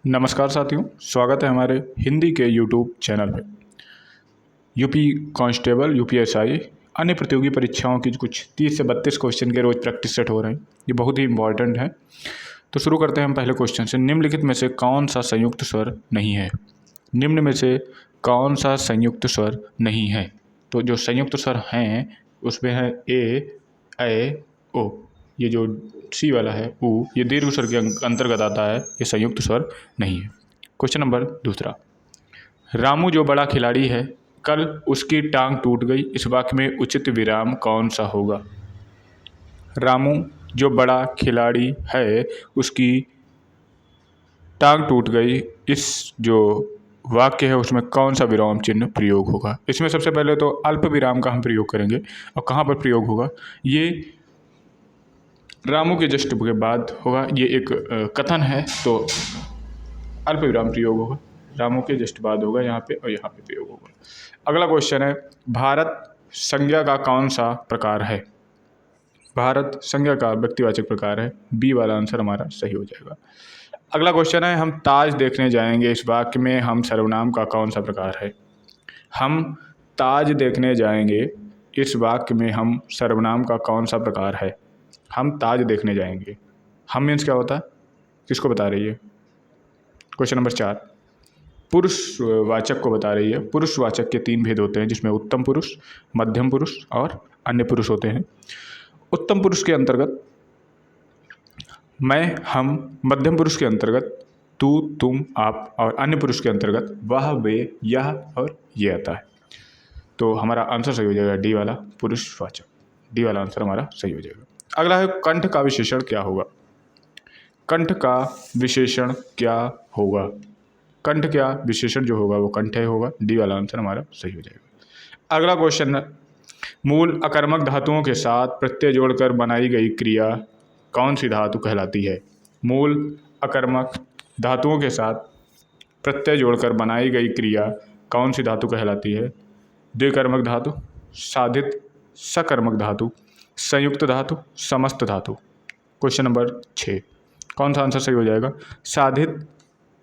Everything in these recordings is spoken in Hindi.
नमस्कार साथियों, स्वागत है हमारे हिंदी के यूट्यूब चैनल पे। यूपी कांस्टेबल, यूपीएसआई अन्य प्रतियोगी परीक्षाओं की कुछ 30 से 32 क्वेश्चन के रोज़ प्रैक्टिस सेट हो रहे हैं। ये बहुत ही इंपॉर्टेंट है। तो शुरू करते हैं हम पहले क्वेश्चन से। निम्नलिखित में से कौन सा संयुक्त स्वर नहीं है? निम्न में से कौन सा संयुक्त स्वर नहीं है? तो जो संयुक्त स्वर हैं उसमें है ए, ऐ, ओ। ये जो सी वाला है ऊ, ये दीर्घ स्वर के अंतर्गत आता है। ये संयुक्त स्वर नहीं है। क्वेश्चन नंबर दूसरा। रामू जो बड़ा खिलाड़ी है, कल उसकी टांग टूट गई। इस वाक्य में उचित विराम कौन सा होगा? रामू जो बड़ा खिलाड़ी है, उसकी टांग टूट गई। इस जो वाक्य है उसमें कौन सा विराम चिन्ह प्रयोग होगा? इसमें सबसे पहले तो अल्प विराम का हम प्रयोग करेंगे। और कहाँ पर प्रयोग होगा? ये रामू के जस्ट के बाद होगा। ये एक कथन है, तो अल्प विराम प्रयोग होगा। रामू के जस्ट बाद होगा यहाँ पे, और यहाँ पे प्रयोग होगा। अगला क्वेश्चन है, भारत संज्ञा का कौन सा प्रकार है? भारत संज्ञा का व्यक्तिवाचक प्रकार है। बी वाला आंसर हमारा सही हो जाएगा। अगला क्वेश्चन है, हम ताज देखने जाएंगे। इस वाक्य में हम सर्वनाम का कौन सा प्रकार है? हम ताज देखने जाएंगे। इस वाक्य में हम सर्वनाम का कौन सा प्रकार है? हम ताज देखने जाएंगे। हम मीन्स क्या होता है? किसको बता रही है? क्वेश्चन नंबर 4 पुरुषवाचक को बता रही है। पुरुषवाचक के 3 भेद होते हैं, जिसमें उत्तम पुरुष, मध्यम पुरुष और अन्य पुरुष होते हैं। उत्तम पुरुष के अंतर्गत मैं, हम। मध्यम पुरुष के अंतर्गत तू, तुम, आप। और अन्य पुरुष के अंतर्गत वह, वे, यह और ये आता है। तो हमारा आंसर सही हो जाएगा डी वाला, पुरुषवाचक। डी वाला आंसर हमारा सही हो जाएगा। अगला है, कंठ का विशेषण क्या होगा? कंठ का विशेषण क्या होगा? कंठ क्या विशेषण जो होगा वो कंठय होगा। डी वाला आंसर हमारा सही हो जाएगा। अगला क्वेश्चन, मूल अकर्मक धातुओं के साथ प्रत्यय जोड़कर बनाई गई क्रिया कौन सी धातु कहलाती है? मूल अकर्मक धातुओं के साथ प्रत्यय जोड़कर बनाई गई क्रिया कौन सी धातु कहलाती है? द्विकर्मक धातु, साधित, सकर्मक धातु, संयुक्त धातु, समस्त धातु। क्वेश्चन नंबर 6, कौन सा आंसर सही हो जाएगा? साधित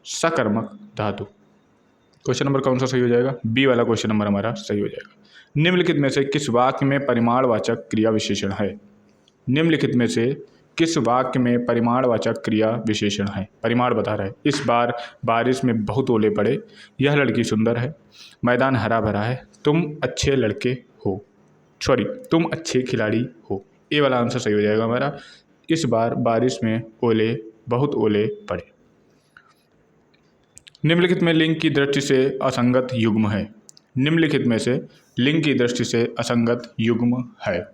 सकर्मक धातु। क्वेश्चन नंबर कौन सा सही हो जाएगा? बी वाला क्वेश्चन नंबर हमारा सही हो जाएगा। निम्नलिखित में से किस वाक्य में परिमाणवाचक क्रिया विशेषण है? निम्नलिखित में से किस वाक्य में परिमाणवाचक क्रिया विशेषण है? परिमाण बता रहा है। इस बार बारिश में बहुत ओले पड़े। यह लड़की सुंदर है। मैदान हरा भरा है। तुम अच्छे लड़के हो। सॉरी, तुम अच्छे खिलाड़ी हो। ए वाला आंसर सही हो जाएगा हमारा। इस बार बारिश में ओले, बहुत ओले पड़े। निम्नलिखित में लिंग की दृष्टि से असंगत युग्म है। निम्नलिखित में से लिंग की दृष्टि से असंगत युग्म है।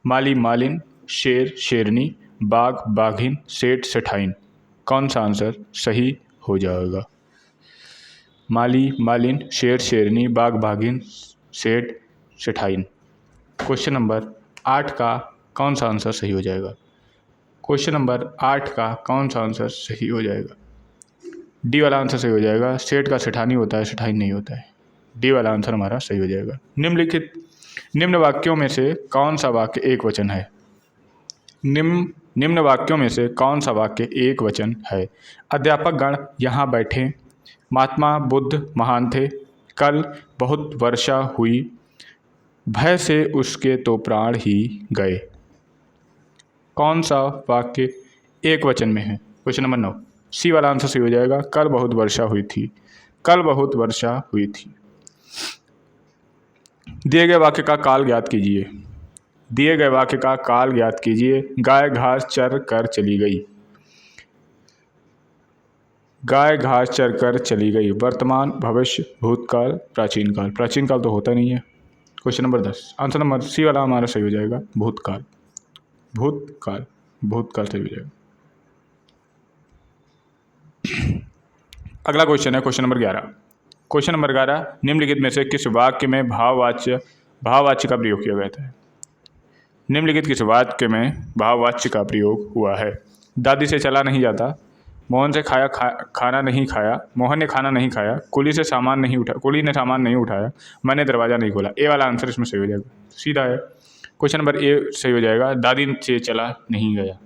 माली मालिन, शेर शेरनी, बाघ बाघिन, सेठ सेठाइन। कौन सा आंसर सही हो जाएगा? माली मालिन, शेर शेरनी, बाघ बाघिन, सेठ सेठाइन। क्वेश्चन नंबर 8 का कौन सा आंसर सही हो जाएगा? क्वेश्चन नंबर 8 का कौन सा आंसर सही हो जाएगा? डी वाला आंसर सही हो जाएगा। सेठ का सेठानी होता है, सेठाइन नहीं होता है। डी वाला आंसर हमारा सही हो जाएगा। निम्न वाक्यों में से कौन सा वाक्य एक वचन है? निम्न वाक्यों में से कौन सा वाक्य एक वचन है? अध्यापक गण यहाँ बैठे। महात्मा बुद्ध महान थे। कल बहुत वर्षा हुई। भय से उसके तो प्राण ही गए। कौन सा वाक्य एक वचन में है? क्वेश्चन नंबर 9, सी वाला आंसर सही हो जाएगा। कल बहुत वर्षा हुई थी। कल बहुत वर्षा हुई थी। दिए गए वाक्य का काल ज्ञात कीजिए। दिए गए वाक्य का काल ज्ञात कीजिए। गाय घास चर कर चली गई। गाय घास चर कर चली गई। वर्तमान, भविष्य, भूतकाल, प्राचीन काल। प्राचीन काल तो होता नहीं है। Question number 10, answer number C वाला हमारा सही हो जाएगा। भूतकाल। भूतकाल, भूतकाल सही हो जाएगा। अगला क्वेश्चन है क्वेश्चन नंबर 11। क्वेश्चन नंबर 11, निम्नलिखित में से किस वाक्य में भाववाच्य का प्रयोग किया गया था? निम्नलिखित किस वाक्य में भाववाच्य का प्रयोग हुआ है? दादी से चला नहीं जाता। मोहन से खाना नहीं खाया। मोहन ने खाना नहीं खाया। कुली ने सामान नहीं उठाया। मैंने दरवाज़ा नहीं खोला। ए वाला आंसर इसमें सही हो जाएगा। सीधा है। क्वेश्चन नंबर ए सही हो जाएगा। दादी से चला नहीं गया।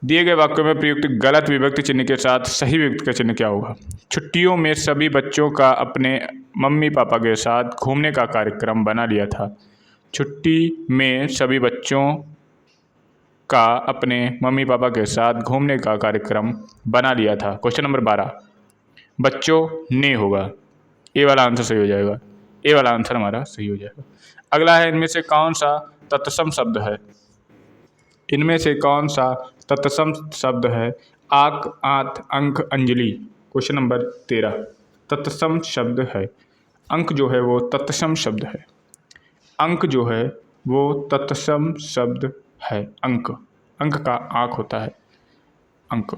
दिए गए वाक्यों में प्रयुक्त गलत विभक्ति चिन्ह के साथ सही विभक्ति का चिन्ह क्या होगा? छुट्टियों में सभी बच्चों का अपने मम्मी पापा के साथ घूमने का कार्यक्रम बना लिया था। छुट्टी में सभी बच्चों का अपने मम्मी पापा के साथ घूमने का कार्यक्रम बना लिया था। क्वेश्चन नंबर 12, बच्चों ने होगा, ए वाला आंसर सही हो जाएगा। ए वाला आंसर हमारा सही हो जाएगा। अगला है, इनमें से कौन सा तत्सम शब्द है? इनमें से कौन सा तत्सम शब्द है? आक, आंत, अंक, अंजलि। क्वेश्चन नंबर 13 तत्सम शब्द है। अंक जो है वो तत्सम शब्द है। अंक जो है वो तत्सम शब्द है। अंक, अंक का आंख होता है अंक।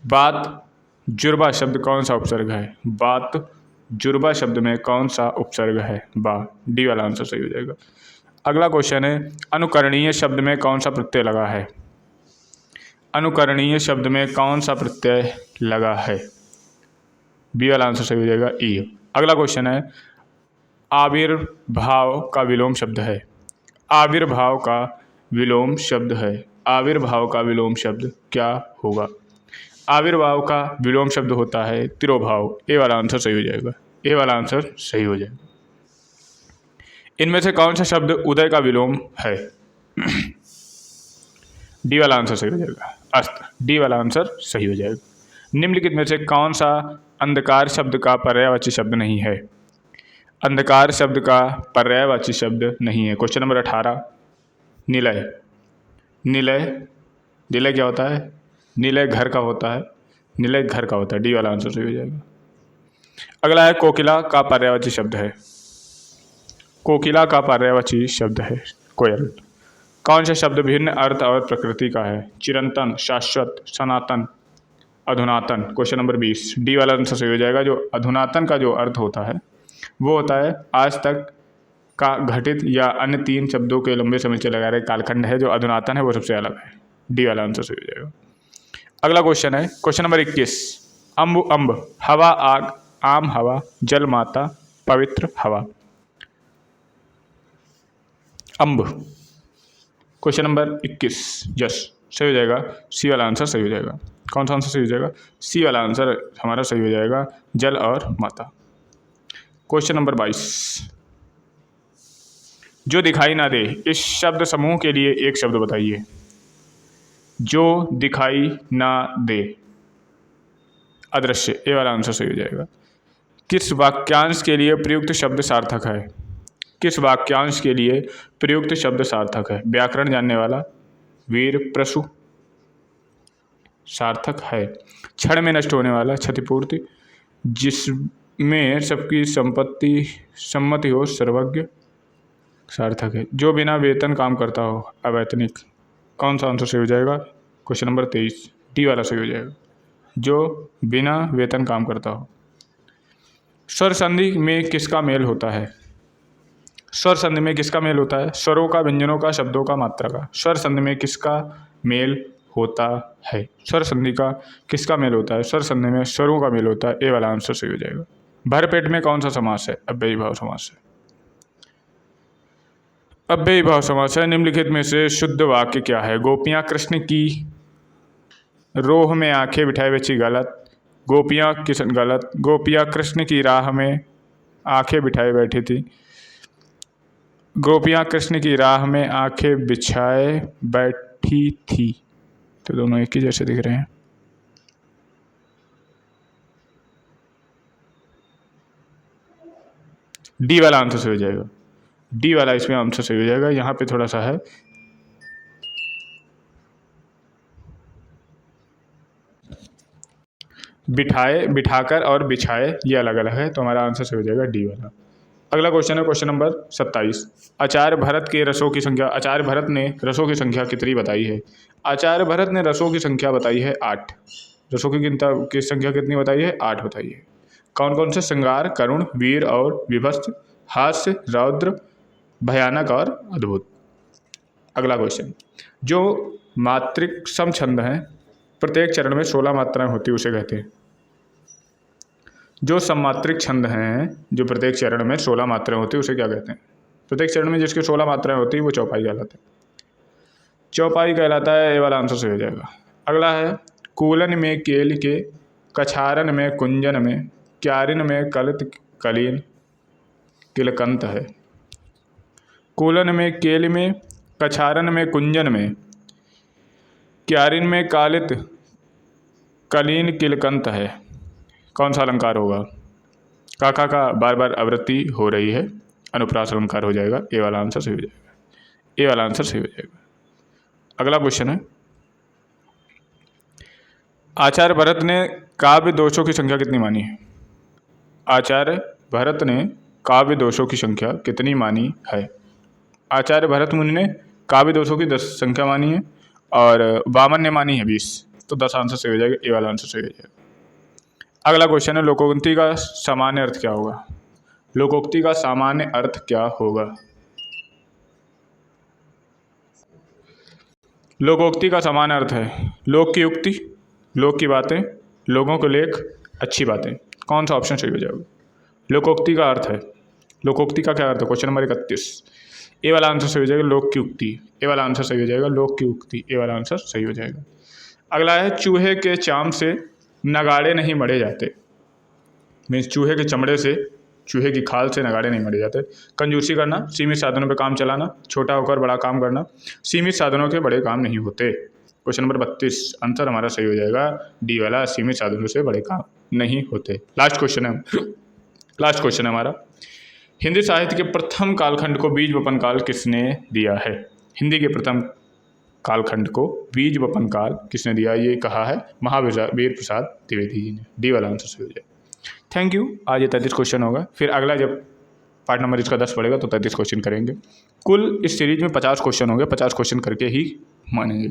बात जुर्बा शब्द कौन सा उपसर्ग है? बात जुर्बा शब्द में कौन सा उपसर्ग है? बा। डी वाला आंसर सही हो जाएगा। अगला क्वेश्चन है, अनुकरणीय शब्द में कौन सा प्रत्यय लगा है? अनुकरणीय शब्द में कौन सा प्रत्यय लगा है? बी वाला आंसर सही हो जाएगा, ई। अगला क्वेश्चन है, आविर्भाव का विलोम शब्द है। आविर्भाव का विलोम शब्द है। आविर्भाव का विलोम शब्द क्या होगा? आविर्भाव का विलोम शब्द होता है तिरोभाव। ए वाला आंसर सही हो जाएगा। ए वाला आंसर सही हो जाएगा। इनमें से कौन सा शब्द उदय का विलोम है? डी वाला आंसर सही हो जाएगा, अस्त। डी वाला आंसर सही हो जाएगा। निम्नलिखित में से कौन सा अंधकार शब्द का पर्यायवाची शब्द नहीं है? अंधकार शब्द का पर्यायवाची शब्द नहीं है। क्वेश्चन नंबर 18, निलय। निलय, निलय क्या होता है? निलय घर का होता है। निलय घर का होता है। डी वाला आंसर सही हो जाएगा। अगला है, कोकिला का पर्यायवाची शब्द है। कोकिला का पर्यायवाची शब्द है कोयल। कौन सा शब्द भिन्न अर्थ और प्रकृति का है? चिरंतन, शाश्वत, सनातन, अधुनातन। क्वेश्चन नंबर 20, डी वाला आंसर सही हो जाएगा। जो अधुनातन का जो अर्थ होता है वो होता है आज तक का घटित या अन्य 3 शब्दों के लंबे समय से लगा रहे कालखंड है। जो अधुनातन है वो सबसे अलग है। डी वाला आंसर सही हो जाएगा। अगला क्वेश्चन है, क्वेश्चन नंबर 21, अम्ब, अम्ब, हवा, आग, आम, हवा, जल, माता, पवित्र, हवा। अम्ब। क्वेश्चन नंबर 21 यस सही हो जाएगा। सी वाला आंसर सही हो जाएगा। कौन सा आंसर सही हो जाएगा? सी वाला आंसर हमारा सही हो जाएगा, जल और माता। क्वेश्चन नंबर 22, जो दिखाई ना दे, इस शब्द समूह के लिए एक शब्द बताइए। जो दिखाई ना दे, अदृश्य। ए वाला आंसर सही हो जाएगा। किस वाक्यांश के लिए प्रयुक्त शब्द सार्थक है? किस वाक्यांश के लिए प्रयुक्त शब्द सार्थक है? व्याकरण जानने वाला, वीर, प्रसु, सार्थक है। क्षण में नष्ट होने वाला, क्षतिपूर्ति, जिसमें सबकी सम्मति हो, सर्वज्ञ, सार्थक है। जो बिना वेतन काम करता हो, अवैतनिक। कौन सा आंसर सही हो जाएगा? क्वेश्चन नंबर 23, डी वाला सही हो जाएगा। जो बिना वेतन काम करता हो। स्वर संधि में किसका मेल होता है? स्वर संधि में किसका मेल होता है? स्वरों का, व्यंजनों का, शब्दों का, मात्रा का। स्वर संधि में किसका मेल होता है? स्वर संधि का किसका मेल होता है? स्वर संधि में स्वरों का मेल होता है। ए वाला आंसर सही हो जाएगा। भरपेट में कौन सा समास है? अव्ययी भाव समास है। अव्ययी भाव समास है। निम्नलिखित में से शुद्ध वाक्य क्या है? गोपियाँ कृष्ण की रोह में आंखें बिठाए बची, गलत। गोपियाँ किशन, गलत। गोपियाँ कृष्ण की राह में आंखें बिठाए बैठी थी। गोपियाँ कृष्ण की राह में आंखें बिछाए बैठी थी। तो दोनों एक ही जैसे दिख रहे हैं। डी वाला आंसर सही हो जाएगा। डी वाला इसमें आंसर सही हो जाएगा। यहाँ पे थोड़ा सा है, बिठाए, बिठाकर और बिछाए ये अलग अलग है। तो हमारा आंसर सही हो जाएगा डी वाला। अगला क्वेश्चन है, क्वेश्चन नंबर 27, आचार्य भरत के रसों की संख्या। आचार्य भरत ने रसों की संख्या कितनी बताई है? आचार्य भरत ने रसों की संख्या बताई है 8। रसों की संख्या कितनी बताई है? 8 बताई है। कौन कौन से? श्रृंगार, करुण, वीर और विभत्स, हास्य, रौद्र, भयानक और अद्भुत। अगला क्वेश्चन, जो मात्रिक सम छंद हैं, प्रत्येक चरण में 16 मात्राएं होती है, उसे कहते हैं। जो सममात्रिक छंद हैं, जो प्रत्येक चरण में 16 मात्राएं होती है, उसे क्या कहते हैं? प्रत्येक चरण में जिसके 16 मात्राएं होती है वो चौपाई कहलाता है। चौपाई कहलाता है, ये वाला आंसर सही हो जाएगा। अगला है कूलन में केल के, कछारन में कुंजन में, क्यारिन में कलित कलीन किलकंत है। कूलन में केल में, कछारन में कुंजन में, क्यारिन में कालित कलीन किलकंत है। कौन सा अलंकार होगा? काका का बार बार आवृत्ति हो रही है, अनुप्रास अलंकार हो जाएगा। ये वाला आंसर सही हो जाएगा। ये वाला आंसर सही हो जाएगा। अगला क्वेश्चन है आचार्य भरत ने काव्य दोषों की संख्या कितनी मानी है? आचार्य भरत ने काव्य दोषों की संख्या कितनी मानी है? आचार्य भरत मुनि ने काव्य दोषों की 10 संख्या मानी है और वामन ने मानी है 20। तो 10 आंसर सही हो जाएगा। ये वाला आंसर सही हो जाएगा। अगला क्वेश्चन है लोकोक्ति का सामान्य अर्थ क्या होगा? लोकोक्ति का सामान्य अर्थ क्या होगा? लोकोक्ति का सामान्य अर्थ है लोक की उक्ति, लोक की बातें, लोगों को लेख, अच्छी बातें। कौन सा ऑप्शन सही हो जाएगा? लोकोक्ति का अर्थ है, लोकोक्ति का क्या अर्थ है? Question number 31। ए वाला आंसर सही हो जाएगा, लोक की उक्ति। ए वाला आंसर सही हो जाएगा, लोक की उक्ति। ए वाला आंसर सही हो जाएगा। अगला है चूहे के चाम से नगाड़े नहीं मढ़े जाते। मीन्स चूहे के चमड़े से, चूहे की खाल से नगाड़े नहीं मढ़े जाते। कंजूसी करना, सीमित साधनों पर काम चलाना, छोटा होकर बड़ा काम करना, सीमित साधनों के बड़े काम नहीं होते। क्वेश्चन नंबर 32 आंसर हमारा सही हो जाएगा, डी वाला, सीमित साधनों से बड़े काम नहीं होते। लास्ट क्वेश्चन है हमारा, हिंदी साहित्य के प्रथम कालखंड को बीज वपन काल किसने दिया है? हिंदी के प्रथम कालखंड को बीज वपन काल किसने दिया? ये कहा है महावीर प्रसाद द्विवेदी जी ने। डी वाला आंसर सही हो जाएगा। Thank you. आज ये 33 क्वेश्चन होगा, फिर अगला जब पार्ट नंबर इसका 10 पड़ेगा तो 33 क्वेश्चन करेंगे। कुल इस सीरीज में 50 क्वेश्चन होंगे, 50 क्वेश्चन करके ही मानेंगे।